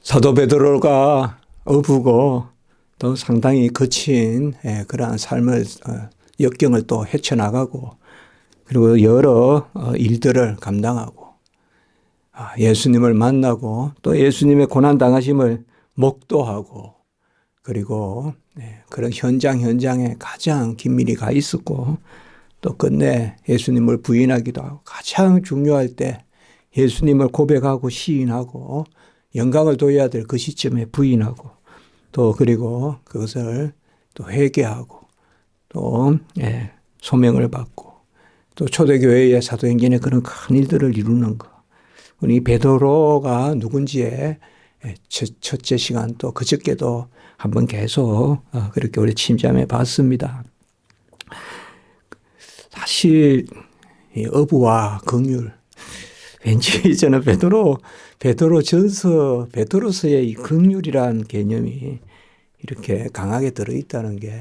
사도 베드로가 어부고 또 상당히 거친 그러한 삶을 역경을 또 헤쳐나가고 그리고 여러 일들을 감당하고 예수님을 만나고 또 예수님의 고난당하심을 목도하고 그리고 그런 현장에 가장 긴밀히 가 있었고 또 끝내 예수님을 부인하기도 하고 가장 중요할 때 예수님을 고백하고 시인하고 영광을 돌려야 될 그 시점에 부인하고 또 그리고 그것을 또 회개하고 또 소명을 받고 또 초대교회의 사도행전의 그런 큰 일들을 이루는 것. 우리 베드로가 누군지의 첫째 시간 또 그저께도 한번 계속 그렇게 우리 침잠해 봤습니다. 사실 이 어부와 긍휼 왠지 저는 베드로서의 이 긍휼이라는 개념이 이렇게 강하게 들어있다는 게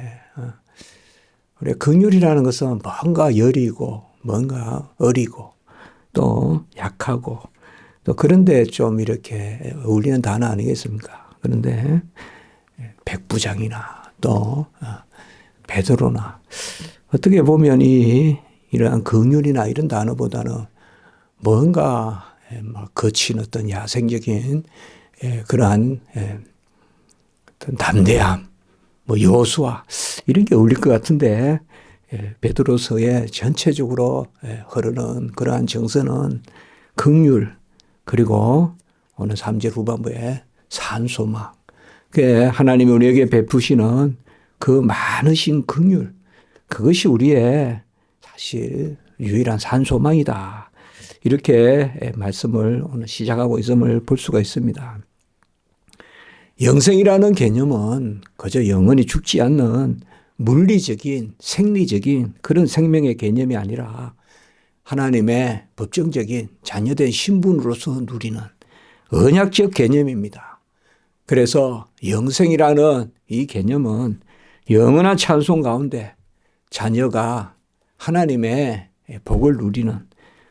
우리 긍휼이라는 것은 뭔가 여리고 뭔가 어리고 또 약하고 또 그런데 좀 이렇게 어울리는 단어 아니겠습니까? 그런데 백부장이나 또 베드로나 어떻게 보면 이러한 긍휼이나 이런 단어보다는 뭔가 막 거친 어떤 야생적인 그러한 어떤 담대함, 뭐 여호수아 이런 게 어울릴 것 같은데 베드로서의 전체적으로 흐르는 그러한 정서는 긍휼 그리고 오늘 3절 후반부에 산소망 하나님이 우리에게 베푸시는 그 많으신 긍휼 그것이 우리의 사실 유일한 산소망이다. 이렇게 말씀을 오늘 시작하고 있음을 볼 수가 있습니다. 영생이라는 개념은 그저 영원히 죽지 않는 물리적인 생리적인 그런 생명의 개념이 아니라 하나님의 법정적인 자녀된 신분으로서 누리는 언약적 개념입니다. 그래서 영생이라는 이 개념은 영원한 찬송 가운데 자녀가 하나님의 복을 누리는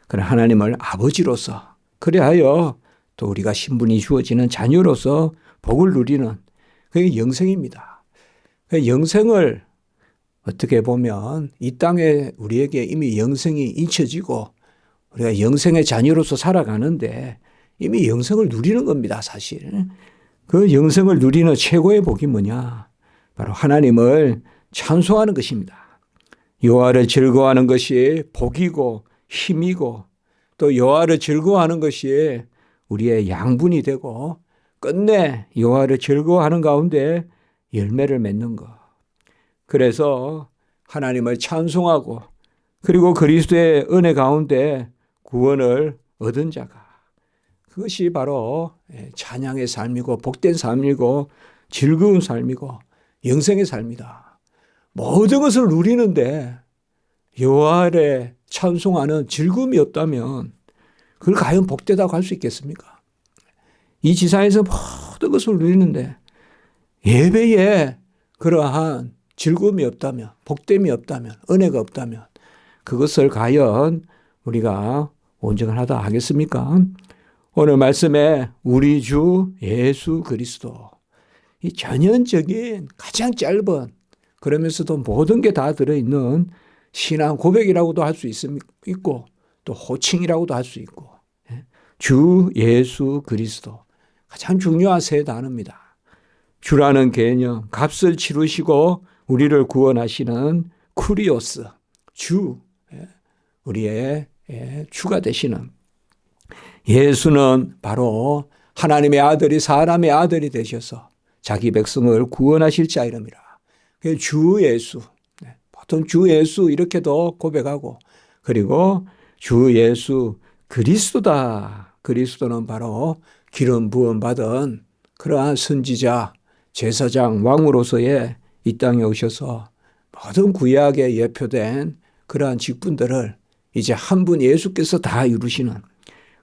그런 하나님을 아버지로서 그래하여 또 우리가 신분이 주어지는 자녀로서 복을 누리는 그게 영생입니다. 영생을 어떻게 보면 이 땅에 우리에게 이미 영생이 잊혀지고 우리가 영생의 자녀로서 살아가는데 이미 영생을 누리는 겁니다, 사실. 그 영생을 누리는 최고의 복이 뭐냐? 바로 하나님을 찬송하는 것입니다. 여호와를 즐거워하는 것이 복이고 힘이고 또 여호와를 즐거워하는 것이 우리의 양분이 되고 끝내 여호와를 즐거워하는 가운데 열매를 맺는 것. 그래서 하나님을 찬송하고 그리고 그리스도의 은혜 가운데 구원을 얻은 자가 그것이 바로 찬양의 삶이고 복된 삶이고 즐거운 삶이고 영생의 삶이다. 모든 것을 누리는데 여호와를 찬송하는 즐거움이 없다면 그걸 과연 복되다고 할 수 있겠습니까? 이 지상에서 모든 것을 누리는데 예배에 그러한 즐거움이 없다면 복됨이 없다면 은혜가 없다면 그것을 과연 우리가 온전하다 하겠습니까? 오늘 말씀에 우리 주 예수 그리스도 이 전형적인 가장 짧은 그러면서도 모든 게 다 들어있는 신앙 고백이라고도 할 수 있고 또 호칭이라고도 할 수 있고 주 예수 그리스도 가장 중요한 세 단어입니다. 주라는 개념 값을 치르시고 우리를 구원하시는 쿠리오스 주 우리의 주가 되시는 예수는 바로 하나님의 아들이 사람의 아들이 되셔서 자기 백성을 구원하실 자 이름이라. 주 예수 보통 주 예수 이렇게도 고백하고 그리고 주 예수 그리스도다. 그리스도는 바로 기름 부음 받은 그러한 선지자 제사장 왕으로서의 이 땅에 오셔서 모든 구약에 예표된 그러한 직분들을 이제 한 분 예수께서 다 이루시는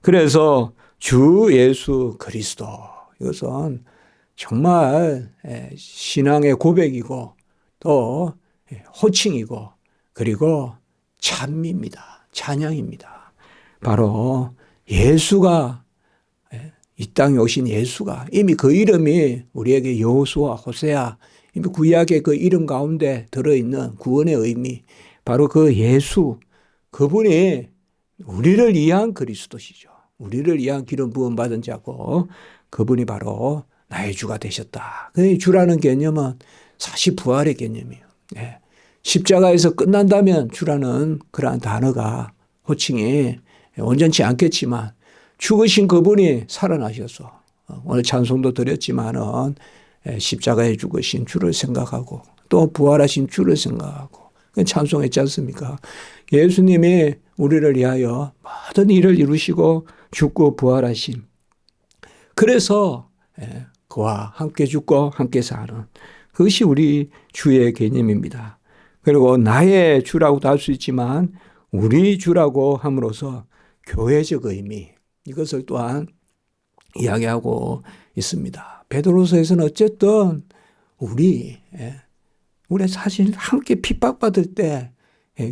그래서 주 예수 그리스도 이것은 정말 신앙의 고백이고 또 호칭이고 그리고 찬미입니다. 찬양입니다. 바로 예수가 이 땅에 오신 예수가 이미 그 이름이 우리에게 여호수아, 호세아 이미 구약의 그 이름 가운데 들어있는 구원의 의미 바로 그 예수 그분이 우리를 위한 그리스도시죠. 우리를 위한 기름 부음 받은 자고 그분이 바로 나의 주가 되셨다. 그 주라는 개념은 사실 부활의 개념이에요. 예. 십자가에서 끝난다면 주라는 그러한 단어가 호칭이 온전치 않겠지만 죽으신 그분이 살아나셔서 오늘 찬송도 드렸지만은 십자가에 죽으신 주를 생각하고 또 부활하신 주를 생각하고 찬송했지 않습니까? 예수님이 우리를 위하여 모든 일을 이루시고 죽고 부활하신 그래서 그와 함께 죽고 함께 사는 그것이 우리 주의 개념입니다. 그리고 나의 주라고도 할 수 있지만 우리 주라고 함으로써 교회적 의미 이것을 또한 이야기하고 있습니다. 베드로서에서는 어쨌든 우리 사실 함께 핍박받을 때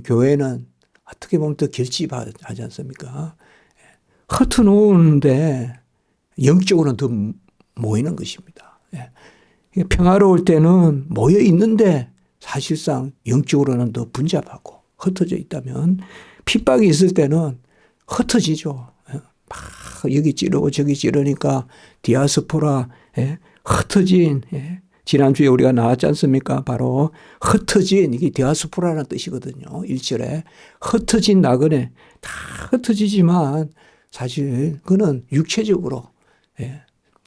교회는 어떻게 보면 더 결집하지 않습니까? 흩어놓는데 영적으로는 더 모이는 것입니다. 평화로울 때는 모여 있는데 사실상 영적으로는 더 분잡하고 흩어져 있다면 핍박이 있을 때는 흩어지죠. 막 여기 찌르고 저기 찌르니까 디아스포라 흩어진 지난주에 우리가 나왔지 않습니까? 바로 흩어진 이게 디아스포라라는 뜻이거든요. 1절에 흩어진 나그네 다 흩어지지만 사실 그는 육체적으로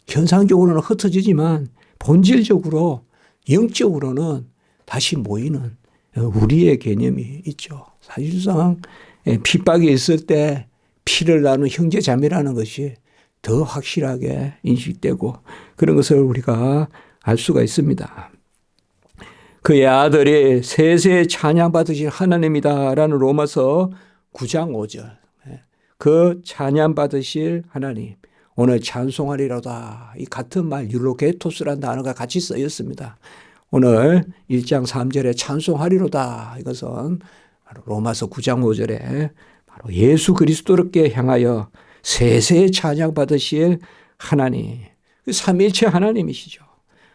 현상적으로는 흩어지지만 본질적으로 영적으로는 다시 모이는 우리의 개념이 있죠. 사실상 핍박이 있을 때 피를 나눈 형제 자매라는 것이 더 확실하게 인식되고 그런 것을 우리가 알 수가 있습니다. 그의 아들이 세세 찬양받으신 하나님이다라는 로마서 9장 5절 그 찬양받으실 하나님 오늘 찬송하리로다 이 같은 말 율로게토스라는 단어가 같이 쓰였습니다. 오늘 1장 3절에 찬송하리로다 이것은 바로 로마서 9장 5절에 바로 예수 그리스도께 향하여 세세 찬양받으실 하나님 삼일체 하나님이시죠.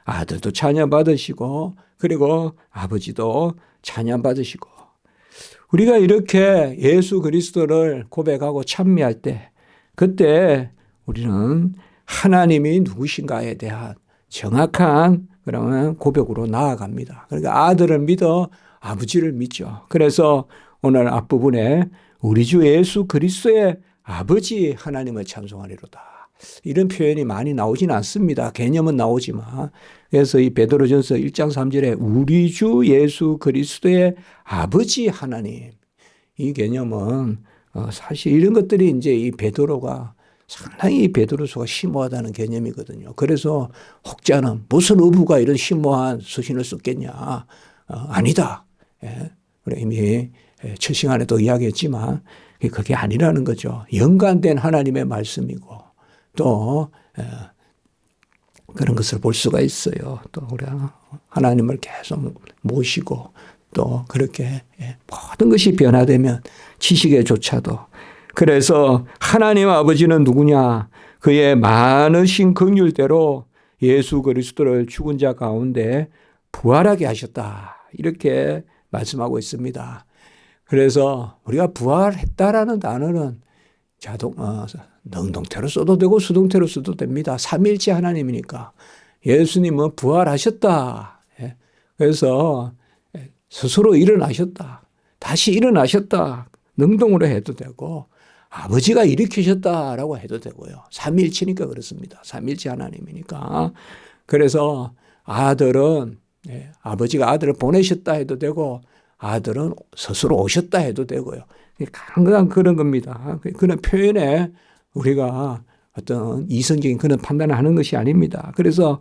아들도 찬양받으시고 그리고 아버지도 찬양받으시고 우리가 이렇게 예수 그리스도를 고백하고 찬미할 때 그때 우리는 하나님이 누구신가에 대한 정확한 그런 고백으로 나아갑니다. 그러니까 아들을 믿어 아버지를 믿죠. 그래서 오늘 앞부분에 우리 주 예수 그리스도의 아버지 하나님을 찬송하리로다. 이런 표현이 많이 나오진 않습니다. 개념은 나오지만. 그래서 이 베드로전서 1장 3절에 우리 주 예수 그리스도의 아버지 하나님. 이 개념은 사실 이런 것들이 이제 이 베드로가 상당히 베드로서가 심오하다는 개념이거든요. 그래서 혹자는 무슨 어부가 이런 심오한 서신을 썼겠냐. 아니다. 우리 이미 첫 시간에도 이야기했지만 그게 아니라는 거죠. 연관된 하나님의 말씀이고 또 그런 것을 볼 수가 있어요. 또 우리가 하나님을 계속 모시고 또 그렇게 모든 것이 변화되면 지식에조차도 그래서 하나님 아버지는 누구냐? 그의 많으신 긍휼대로 예수 그리스도를 죽은 자 가운데 부활하게 하셨다. 이렇게 말씀하고 있습니다. 그래서 우리가 부활했다라는 단어는 능동태로 써도 되고 수동태로 써도 됩니다. 삼일체 하나님이니까. 예수님은 부활하셨다. 그래서 스스로 일어나셨다. 다시 일어나셨다. 능동으로 해도 되고 아버지가 일으키셨다라고 해도 되고요. 삼일체니까 그렇습니다. 삼일체 하나님이니까. 그래서 아들은 아버지가 아들을 보내셨다 해도 되고 아들은 스스로 오셨다 해도 되고요. 강한 그런 겁니다. 그런 표현에 우리가 어떤 이성적인 그런 판단을 하는 것이 아닙니다. 그래서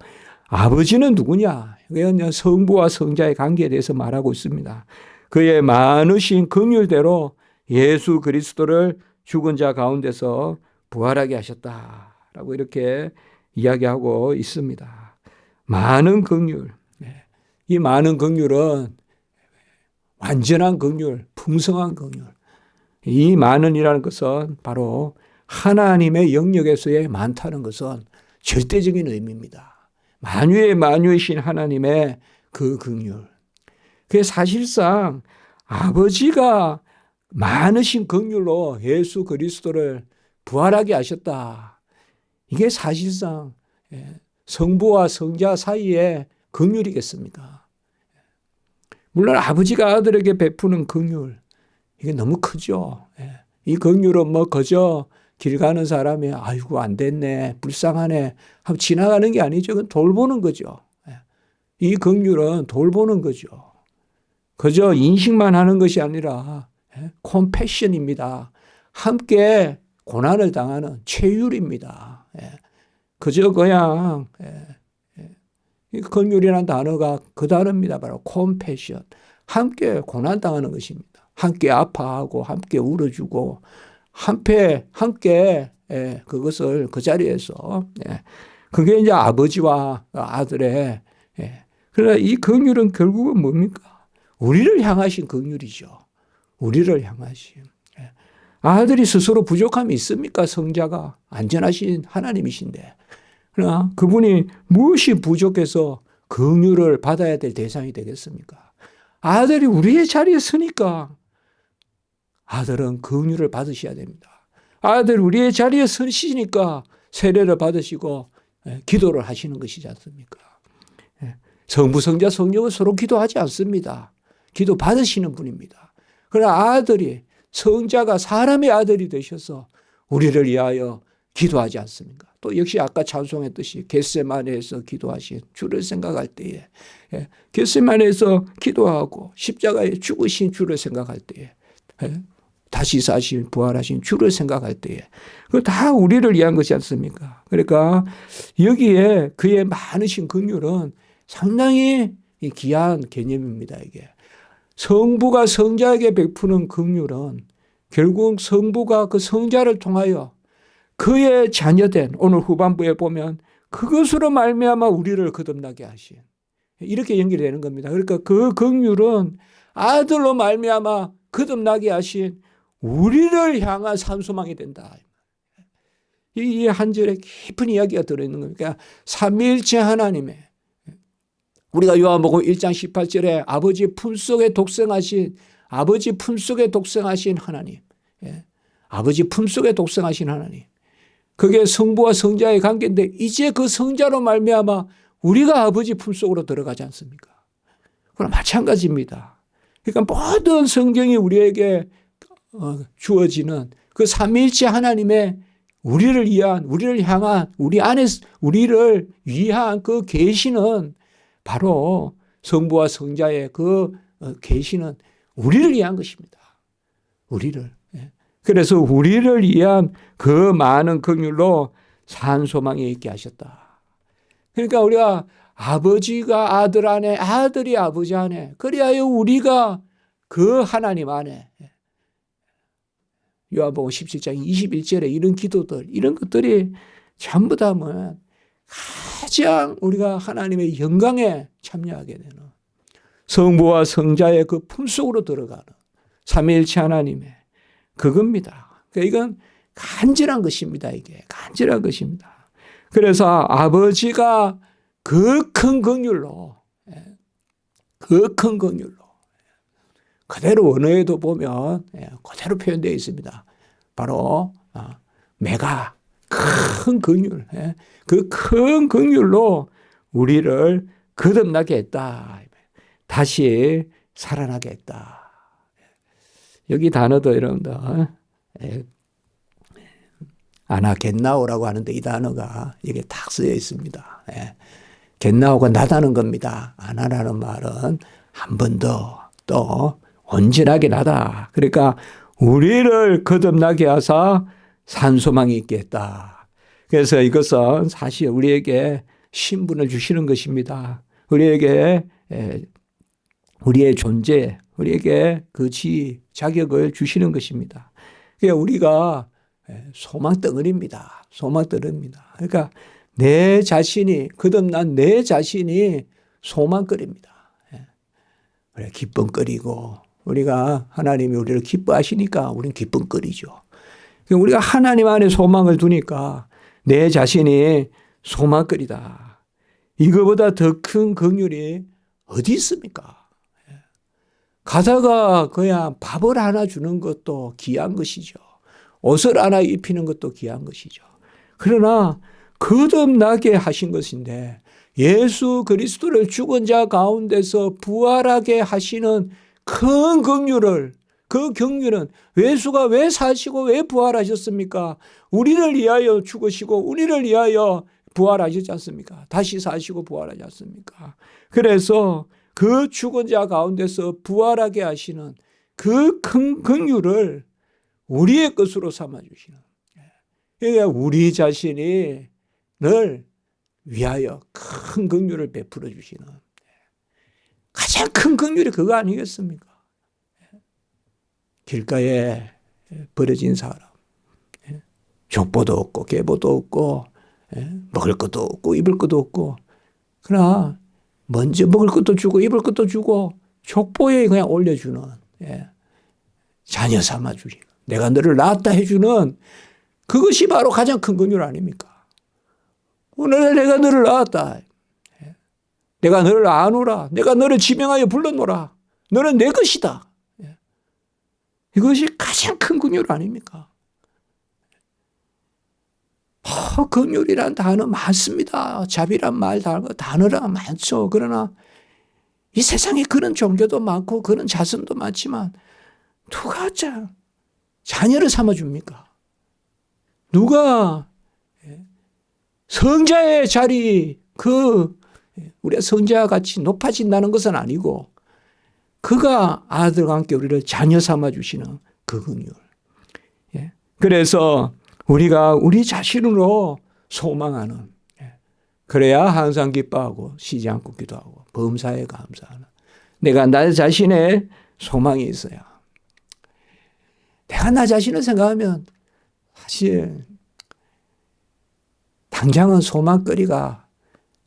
아버지는 누구냐? 그냥 성부와 성자의 관계에 대해서 말하고 있습니다. 그의 많으신 긍휼대로 예수 그리스도를 죽은 자 가운데서 부활하게 하셨다라고 이렇게 이야기하고 있습니다. 많은 긍휼. 이 많은 긍휼은 완전한 긍휼, 풍성한 긍휼. 이 많은이라는 것은 바로 하나님의 영역에서의 많다는 것은 절대적인 의미입니다. 만유의 만유이신 하나님의 그 긍휼. 그게 사실상 아버지가 많으신 긍휼로 예수 그리스도를 부활하게 하셨다. 이게 사실상 성부와 성자 사이의 긍휼이겠습니까? 물론 아버지가 아들에게 베푸는 긍휼, 이게 너무 크죠. 이 긍휼은 뭐 그저 길 가는 사람이 아이고 안 됐네, 불쌍하네 하고 지나가는 게 아니죠. 그건 돌보는 거죠. 이 긍휼은 돌보는 거죠. 그저 인식만 하는 것이 아니라 컴패션입니다. 함께 고난을 당하는 체휼입니다. 그저 그냥 긍휼이라는 단어가 그 단어입니다. 바로 컴패션. 함께 고난당하는 것입니다. 함께 아파하고 함께 울어주고 함께 그것을 그 자리에서 그게 이제 아버지와 아들의 그러나 이 긍휼은 결국은 뭡니까? 우리를 향하신 긍휼이죠. 우리를 향하신. 아들이 스스로 부족함이 있습니까? 성자가 안전하신 하나님이신데. 그러나 그분이 무엇이 부족해서 긍휼을 받아야 될 대상이 되겠습니까? 아들이 우리의 자리에 서니까 아들은 긍휼을 받으셔야 됩니다. 아들 우리의 자리에 서시니까 세례를 받으시고 기도를 하시는 것이지 않습니까? 성부, 성자, 성령은 서로 기도하지 않습니다. 기도 받으시는 분입니다. 그러나 아들이 성자가 사람의 아들이 되셔서 우리를 위하여 기도하지 않습니까? 또 역시 아까 찬송했듯이 겟세마네에서 기도하신 주를 생각할 때에 겟세마네에서 기도하고 십자가에 죽으신 주를 생각할 때에 다시 사신 부활하신 주를 생각할 때에 그 다 우리를 위한 것이 않습니까? 그러니까 여기에 그의 많으신 긍휼은 상당히 귀한 개념입니다. 이게 성부가 성자에게 베푸는 긍휼은 결국 성부가 그 성자를 통하여 그의 자녀된 오늘 후반부에 보면 그것으로 말미암아 우리를 거듭나게 하신 이렇게 연결되는 겁니다. 그러니까 그 긍휼은 아들로 말미암아 거듭나게 하신 우리를 향한 산소망이 된다. 이 한 절에 깊은 이야기가 들어있는 겁니다. 그러니까 삼위일체 하나님의 우리가 요한복음 1장 18절에 아버지 품속에 독생하신 하나님, 아버지 품속에 독생하신 하나님. 그게 성부와 성자의 관계인데 이제 그 성자로 말미암아 우리가 아버지 품속으로 들어가지 않습니까? 그럼 마찬가지입니다. 그러니까 모든 성경이 우리에게 주어지는 그 삼위일체 하나님의 우리를 향한 우리를 위한 그 계시는 바로 성부와 성자의 그 계시는 우리를 위한 것입니다. 우리를. 그래서 우리를 위한 그 많은 긍휼로 산소망이 있게 하셨다. 그러니까 우리가 아버지가 아들 안에, 아들이 아버지 안에, 그리하여 우리가 그 하나님 안에. 요한복음 17장 21절에 이런 기도들, 이런 것들이 전부 다 뭐야? 가장 우리가 하나님의 영광에 참여하게 되는 성부와 성자의 그 품속으로 들어가는 삼위일체 하나님의 그겁니다. 그러니까 이건 간절한 것입니다. 이게 간절한 것입니다. 그래서 아버지가 그 큰 긍휼로 그대로 언어에도 보면 그대로 표현되어 있습니다. 바로 메가 큰 긍휼, 그 큰 긍휼로 우리를 거듭나게 했다. 다시 살아나게 했다. 여기 단어도 여러분들 아나겟나오라고 하는데 이 단어가 이게 딱 쓰여 있습니다. 겟나오가 나다는 겁니다. 아나라는 말은 한 번 더 또 온전하게 나다. 그러니까 우리를 거듭나게 하사 산소망이 있게 했다. 그래서 이것은 사실 우리에게 신분을 주시는 것입니다. 우리에게 우리의 존재, 우리에게 그 지위, 자격을 주시는 것입니다. 그러니까 우리가 소망덩어리입니다. 소망덩어리입니다. 그러니까 내 자신이, 거듭난 내 자신이 소망거리입니다. 우리가 기쁨거리고, 우리가 하나님이 우리를 기뻐하시니까 우리는 기쁨거리죠. 우리가 하나님 안에 소망을 두니까 내 자신이 소망거리다. 이거보다 더 큰 긍휼이 어디 있습니까? 가다가 그냥 밥을 하나 주는 것도 귀한 것이죠. 옷을 하나 입히는 것도 귀한 것이죠. 그러나 거듭나게 하신 것인데 예수 그리스도를 죽은 자 가운데서 부활하게 하시는 큰 긍휼을, 그 긍휼은 예수가 왜 사시고 왜 부활하셨습니까? 우리를 위하여 죽으시고 우리를 위하여 부활하셨지 않습니까? 다시 사시고 부활하지 않습니까? 그래서 그 죽은 자 가운데서 부활하게 하시는 그 큰 긍휼을 우리의 것으로 삼아주시는, 그러니까 우리 자신이 늘 위하여 큰 긍휼을 베풀어 주시는 가장 큰 긍휼이 그거 아니겠습니까? 길가에 버려진 사람, 족보도 없고 계보도 없고 먹을 것도 없고 입을 것도 없고, 그러나 먼저 먹을 것도 주고 입을 것도 주고 족보에 그냥 올려주는, 자녀 삼아주시는, 내가 너를 낳았다 해주는 그것이 바로 가장 큰 긍휼 아닙니까? 오늘 내가 너를 낳았다. 내가 너를 아노라. 내가 너를 지명하여 불러노라. 너는 내 것이다. 이것이 가장 큰 긍휼 아닙니까? 긍휼이란 단어 많습니다. 자비란 말 단어가 많죠. 그러나 이 세상에 그런 종교도 많고 그런 자선도 많지만 누가 자녀를 삼아줍니까? 누가 성자의 자리, 우리가 성자와 같이 높아진다는 것은 아니고 그가 아들과 함께 우리를 자녀 삼아주시는 그 긍휼. 그래서 우리가 우리 자신으로 소망하는, 그래야 항상 기뻐하고 쉬지 않고 기도하고 범사에 감사하는, 내가 나 자신의 소망이 있어야. 내가 나 자신을 생각하면 사실 당장은 소망거리가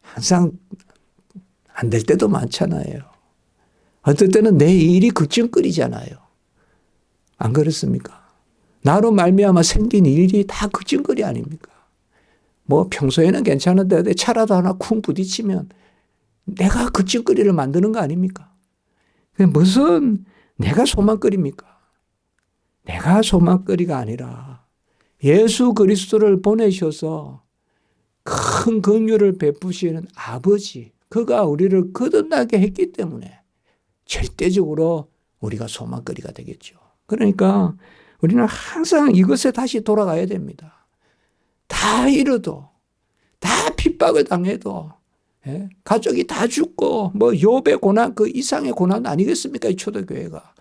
항상 안 될 때도 많잖아요. 어떨 때는 내 일이 걱정거리잖아요. 안 그렇습니까? 나로 말미암아 생긴 일이 다 걱정거리 아닙니까? 뭐 평소에는 괜찮은데 차라도 하나 쿵 부딪히면 내가 걱정거리를 만드는 거 아닙니까? 무슨 내가 소망거리입니까? 내가 소망거리가 아니라 예수 그리스도를 보내셔서 큰 긍휼을 베푸시는 아버지, 그가 우리를 거듭나게 했기 때문에 절대적으로 우리가 소망거리가 되겠죠. 그러니까 우리는 항상 이것에 다시 돌아가야 됩니다. 다 잃어도, 다 핍박을 당해도, 가족이 다 죽고 뭐 욥의 고난 그 이상의 고난 아니겠습니까? 이 초대교회가.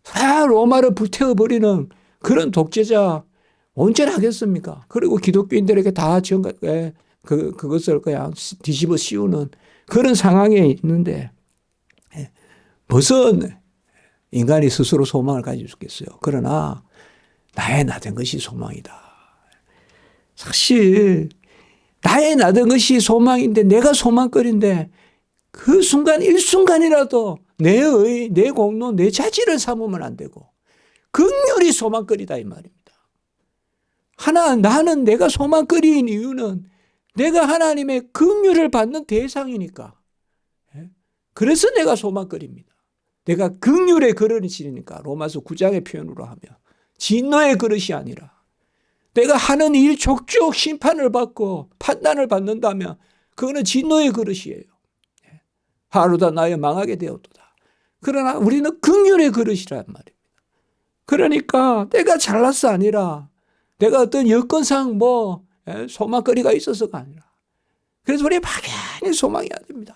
다 로마를 불태워버리는 그런 독재자 언제나 하겠습니까? 그리고 기독교인들에게 다 그것을 그냥 뒤집어 씌우는 그런 상황에 있는데 무슨 인간이 스스로 소망을 가지고 있겠어요. 그러나 나의 나된 것이 소망이다. 사실 나의 나된 것이 소망인데 내가 소망거리인데 그 순간 일순간이라도 내 공로, 내 자질을 삼으면 안 되고 긍휼이 소망거리다 이 말입니다. 나는 내가 소망거리인 이유는 내가 하나님의 긍휼을 받는 대상이니까. 그래서 내가 소망거리입니다. 내가 긍휼의 그릇이니까. 로마서 9장의 표현으로 하면 진노의 그릇이 아니라 내가 하는 일 족족 심판을 받고 판단을 받는다면 그거는 진노의 그릇이에요. 하루다 나여 망하게 되었도다. 그러나 우리는 긍휼의 그릇이란 말입니다. 그러니까 내가 잘나서 아니라 내가 어떤 여건상 소망거리가 있어서가 아니라 그래서 우리 막연히 소망해야 됩니다.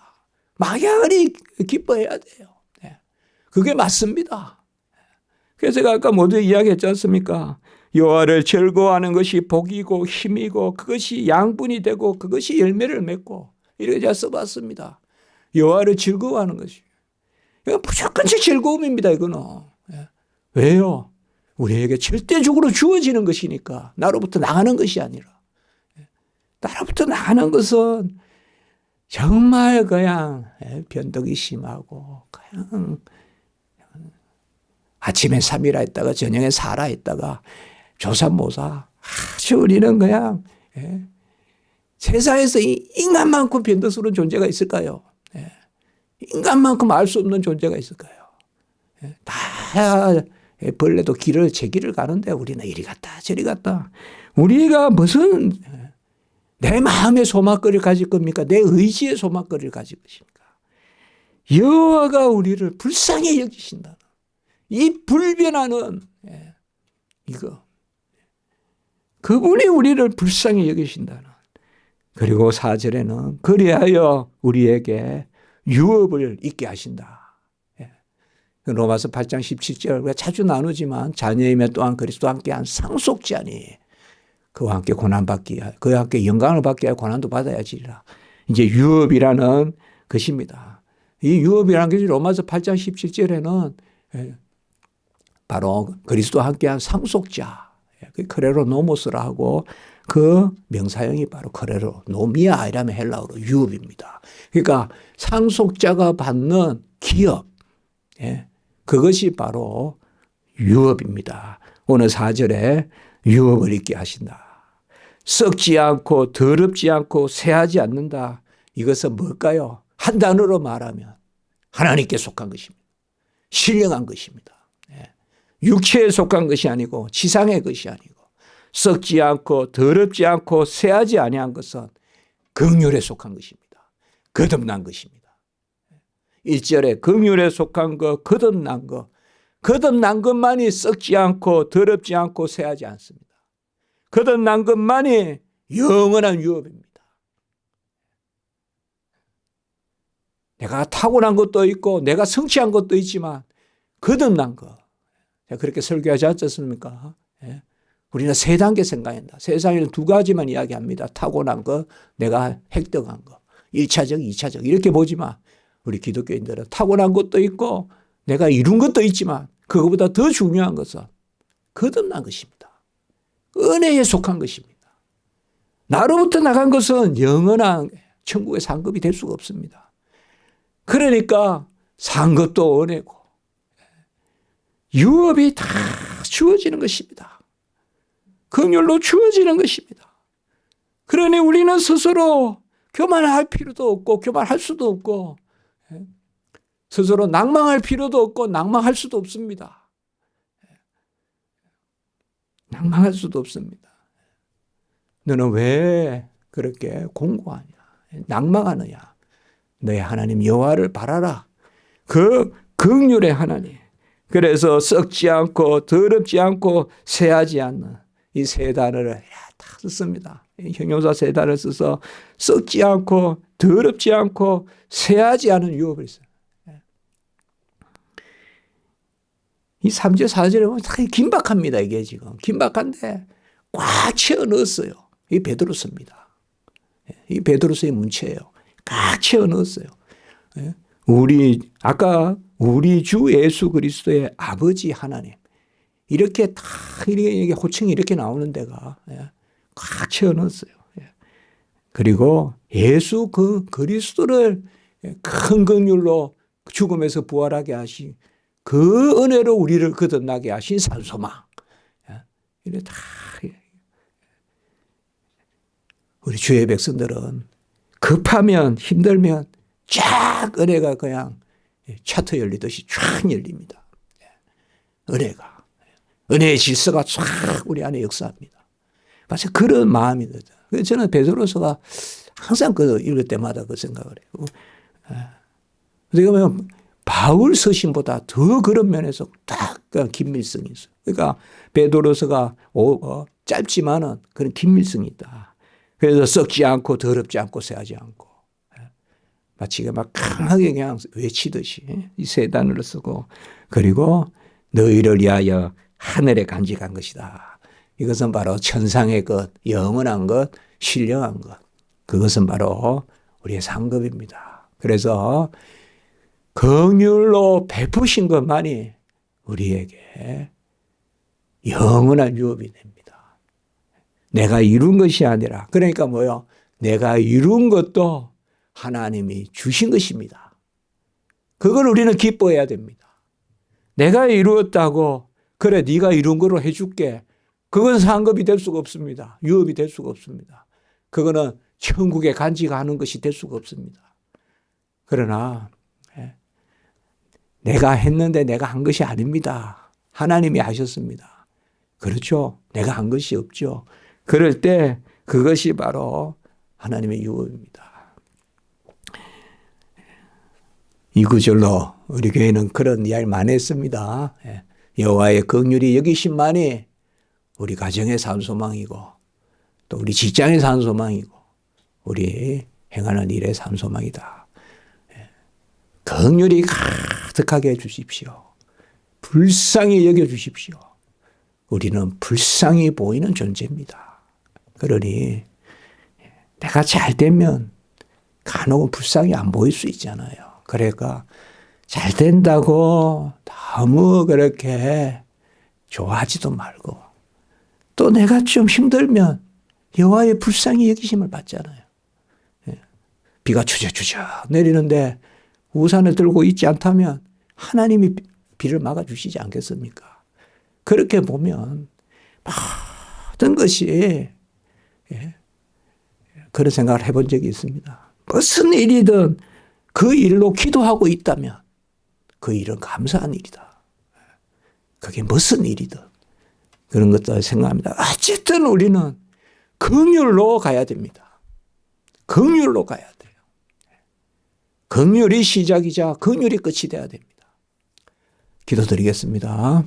막연히 기뻐해야 돼요. 그게 맞습니다. 그래서 제가 아까 모두 이야기했지 않습니까? 여호와를 즐거워하는 것이 복이고 힘이고 그것이 양분이 되고 그것이 열매를 맺고 이렇게 제가 써봤습니다. 여호와를 즐거워하는 것이. 이건 무조건 즐거움입니다. 이거는. 왜요? 우리에게 절대적으로 주어지는 것이니까. 나로부터 나가는 것이 아니라. 나로부터 나가는 것은 정말 그냥 변덕이 심하고 그냥 아침에 3이라 했다가 저녁에 4라 했다가 조삼모사. 아주 우리는 그냥 세상에서 인간만큼 변덕스러운 존재가 있을까요? 인간만큼 알 수 없는 존재가 있을까요? 다 벌레도 제 길을 가는데 우리는 이리 갔다 저리 갔다. 우리가 무슨 내 마음의 소망거리를 가질 겁니까? 내 의지의 소망거리를 가질 것입니까? 여호와가 우리를 불쌍히 여기신다. 이 불변하는 이거. 그분이 우리를 불쌍히 여기신다는. 그리고 4절에는 그리하여 우리에게 유업을 있게 하신다. 로마서 8장 17절 우리가 자주 나누지만 자녀이면 또한 그리스도와 함께한 상속자니 그와 함께 고난받기 그와 함께 영광을 받기 위해 고난도 받아야지라. 이제 유업이라는 것입니다. 이 유업이라는 것이 로마서 8장 17절에는 바로 그리스도와 함께한 상속자 크레로 노모스라 하고 그 명사형이 바로 크레로 노미아 이라면 헬라어로 유업입니다. 그러니까 상속자가 받는 기업 그것이 바로 유업입니다. 오늘 4절에 유업을 있게 하신다. 썩지 않고 더럽지 않고 새하지 않는다. 이것은 뭘까요? 한 단어로 말하면 하나님께 속한 것입니다. 신령한 것입니다. 육체에 속한 것이 아니고 지상의 것이 아니고 썩지 않고 더럽지 않고 새하지 아니한 것은 긍휼에 속한 것입니다. 거듭난 것입니다. 1절에 긍휼에 속한 것, 거듭난 것. 거듭난 것만이 썩지 않고 더럽지 않고 새하지 않습니다. 거듭난 것만이 영원한 유업입니다. 내가 타고난 것도 있고 내가 성취한 것도 있지만 거듭난 것. 제가 그렇게 설교하지 않았습니까? 우리는 세 단계 생각한다. 세상에는 두 가지만 이야기합니다. 타고난 것, 내가 획득한 것. 1차적, 2차적 이렇게 보지만 우리 기독교인들은 타고난 것도 있고 내가 이룬 것도 있지만 그것보다 더 중요한 것은 거듭난 것입니다. 은혜에 속한 것입니다. 나로부터 나간 것은 영원한 천국의 상급이 될 수가 없습니다. 그러니까 산 것도 은혜고 유업이 다 주어지는 것입니다. 긍휼로 주어지는 것입니다. 그러니 우리는 스스로 교만할 필요도 없고 교만할 수도 없고 스스로 낭망할 필요도 없고 낭망할 수도 없습니다. 낭망할 수도 없습니다. 너는 왜 그렇게 공고하냐? 낭망하느냐? 너의 하나님 여호와를 바라라. 그 긍휼의 하나님. 그래서 썩지 않고 더럽지 않고 새하지 않는 이 세 단어를 다 썼습니다. 형용사 세 단어를 써서 썩지 않고 더럽지 않고 새하지 않은 유업을 써요. 이 3절 4절에 보면 다 긴박합니다. 이게 지금 긴박한데 꽉 채워 넣었어요. 이 베드로서입니다. 이 베드로서의 문체예요. 꽉 채워 넣었어요. 아까 우리 주 예수 그리스도의 아버지 하나님 이렇게 다 이렇게 호칭이 이렇게 나오는 데가 꽉 채워 넣었어요. 그리고 예수 그 그리스도를 큰 긍휼로 죽음에서 부활하게 하신 그 은혜로 우리를 거듭나게 하신 산소망. 이래 다 우리 주의 백성들은 급하면 힘들면 쫙 은혜가 그냥 차트 열리듯이 쫙 열립니다. 은혜가. 은혜의 질서가 쫙 우리 안에 역사합니다. 마치 그런 마음이 들죠. 그래서 저는 베드로서가 항상 읽을 때마다 그 생각을 해요. 어떻게 보면 바울 서신보다 더 그런 면에서 딱 긴밀성이 있어요. 그러니까 베드로서가 짧지만은 그런 긴밀성이 있다. 그래서 썩지 않고 더럽지 않고 새하지 않고 마치 막 강하게 그냥 외치듯이 이 세 단어를 쓰고 그리고 너희를 위하여 하늘에 간직한 것이다. 이것은 바로 천상의 것, 영원한 것, 신령한 것. 그것은 바로 우리의 상급입니다. 그래서 긍휼로 베푸신 것만이 우리에게 영원한 유업이 됩니다. 내가 이룬 것이 아니라 그러니까 뭐요? 내가 이룬 것도 하나님이 주신 것입니다. 그걸 우리는 기뻐해야 됩니다. 내가 이루었다고 그래 네가 이룬 거로 해줄게. 그건 상급이 될 수가 없습니다. 유업이 될 수가 없습니다. 그거는 천국에 간직하는 것이 될 수가 없습니다. 그러나 내가 했는데 내가 한 것이 아닙니다. 하나님이 하셨습니다. 그렇죠? 내가 한 것이 없죠. 그럴 때 그것이 바로 하나님의 유업입니다. 이 구절로 우리 교회는 그런 이야기를 많이 했습니다. 여호와의 긍휼이 여기심만이 우리 가정의 산소망이고 또 우리 직장의 산소망이고 우리 행하는 일의 산소망이다. 긍휼이 가득하게 해주십시오. 불쌍히 여겨주십시오. 우리는 불쌍히 보이는 존재입니다. 그러니 내가 잘 되면 간혹은 불쌍히 안 보일 수 있잖아요. 그러니까 잘 된다고 너무 그렇게 좋아하지도 말고 또 내가 좀 힘들면 여호와의 불쌍히 여기심을 받잖아요. 비가 추적추적 내리는데 우산을 들고 있지 않다면 하나님이 비를 막아주시지 않겠습니까? 그렇게 보면 모든 것이 그런 생각을 해본 적이 있습니다. 무슨 일이든 그 일로 기도하고 있다면 그 일은 감사한 일이다. 그게 무슨 일이든 그런 것들을 생각합니다. 어쨌든 우리는 긍휼로 가야 됩니다. 긍휼로 가야 돼요. 긍휼이 시작이자 긍휼이 끝이 돼야 됩니다. 기도드리겠습니다.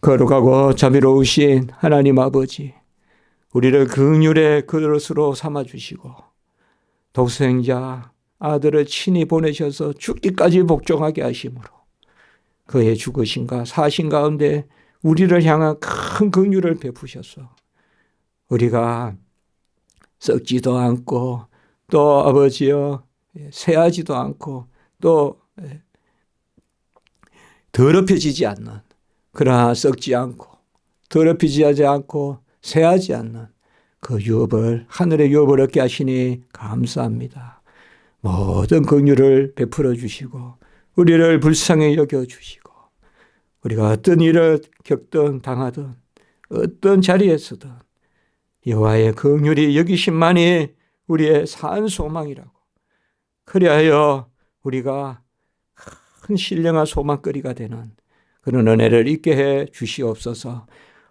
거룩하고 자비로우신 하나님 아버지, 우리를 긍휼의 그릇으로 삼아주시고 독생자 아들을 친히 보내셔서 죽기까지 복종하게 하심으로 그의 죽으심과 사신 가운데 우리를 향한 큰 긍휼을 베푸셔서 우리가 썩지도 않고 또 아버지여 새하지도 않고 또 더럽혀지지 않는, 그러나 썩지 않고 더럽히지 않고 새하지 않는 그 유업을, 하늘의 유업을 얻게 하시니 감사합니다. 모든 긍휼을 베풀어 주시고 우리를 불쌍히 여겨주시고 우리가 어떤 일을 겪든 당하든 어떤 자리에서든 여호와의 긍휼이 여기심만이 우리의 산 소망이라고, 그리하여 우리가 큰 신령한 소망거리가 되는 그런 은혜를 있게 해 주시옵소서.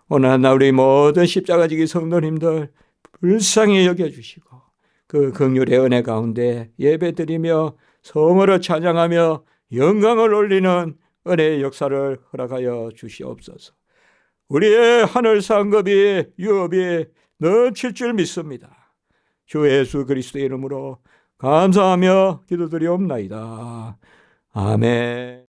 오늘 날 우리 모든 십자가지기 성도님들 불쌍히 여겨주시고 그 긍휼의 은혜 가운데 예배드리며 성으로 찬양하며 영광을 올리는 은혜의 역사를 허락하여 주시옵소서. 우리의 하늘 상급이 유업이 넘칠 줄 믿습니다. 주 예수 그리스도의 이름으로 감사하며 기도드리옵나이다. 아멘.